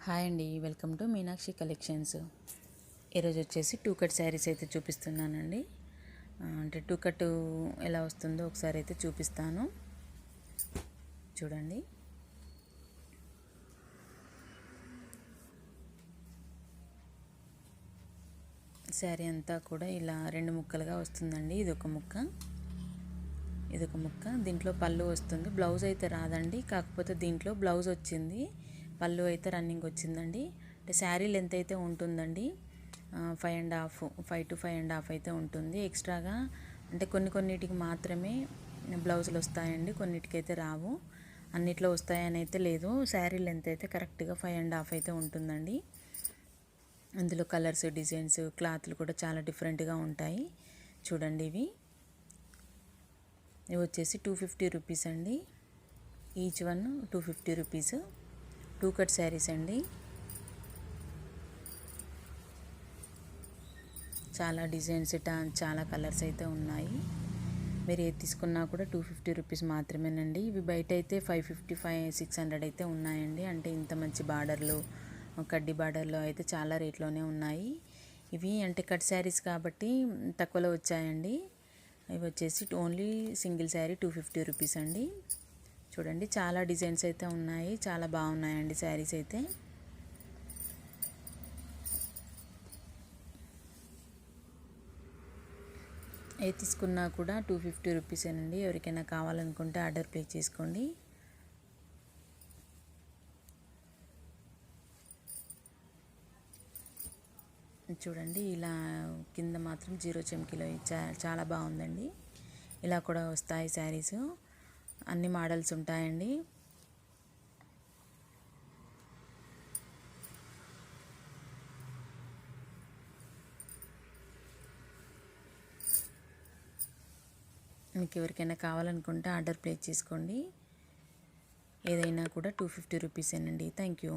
Hi అండి, welcome to Meenakshi collections. ఈరోజు వచ్చేసి టూ కట్ శారీస్ అయితే చూపిస్తున్నానండి. అంటే టూ కట్ ఎలా వస్తుందో ఒకసారి అయితే చూపిస్తాను, చూడండి. శారీ అంతా కూడా ఇలా రెండు ముక్కలుగా వస్తుందండి. ఇదొక ముక్క, ఇదొక ముక్క. దీంట్లో పళ్ళు వస్తుంది, బ్లౌజ్ అయితే రాదండి. కాకపోతే దీంట్లో బ్లౌజ్ వచ్చింది, పళ్ళు అయితే రన్నింగ్ వచ్చిందండి. అంటే శారీ లెంత్ అయితే ఉంటుందండి 5 to 5.5 అయితే ఉంటుంది ఎక్స్ట్రాగా. అంటే కొన్నిటికి మాత్రమే బ్లౌజులు వస్తాయండి, కొన్నిటికైతే రావు. అన్నిట్లో వస్తాయని అయితే లేదు. శారీ లెంత్ అయితే కరెక్ట్గా 5.5 అయితే ఉంటుందండి. అందులో కలర్స్, డిజైన్స్, క్లాత్లు కూడా చాలా డిఫరెంట్గా ఉంటాయి. చూడండి, ఇవి వచ్చేసి 250 రూపీస్ అండి. Each one 250 rupees. Two cut saris అండి. చాలా డిజైన్స్, చాలా కలర్స్ అయితే ఉన్నాయి. మీరు ఏది తీసుకున్నా కూడా 250 రూపీస్ మాత్రమేనండి. ఇవి బయట అయితే 550, 600 అయితే ఉన్నాయండి. అంటే ఇంత మంచి బార్డర్లు, కడ్డీ బార్డర్లో అయితే చాలా రేట్లోనే ఉన్నాయి. ఇవి అంటే కట్ శారీస్ కాబట్టి తక్కువలో వచ్చాయండి. ఇవి వచ్చేసి ఓన్లీ సింగిల్ శారీ 250 రూపీస్ అండి. చూడండి, చాలా డిజైన్స్ అయితే ఉన్నాయి, చాలా బాగున్నాయండి శారీస్ అయితే. ఏది తీసుకున్నా కూడా 250 రూపీసేనండి. ఎవరికైనా కావాలనుకుంటే ఆర్డర్ ప్లేస్ చేసుకోండి. చూడండి, ఇలా కింద మాత్రం 0 చెమ్కీలో చాలా బాగుందండి. ఇలా కూడా వస్తాయి శారీస్, అన్ని మోడల్స్ ఉంటాయండి. మీకు ఎవరికైనా కావాలనుకుంటే ఆర్డర్ ప్లేస్ చేసుకోండి. ఏదైనా కూడా 250 రూపీసేనండి. Thank you.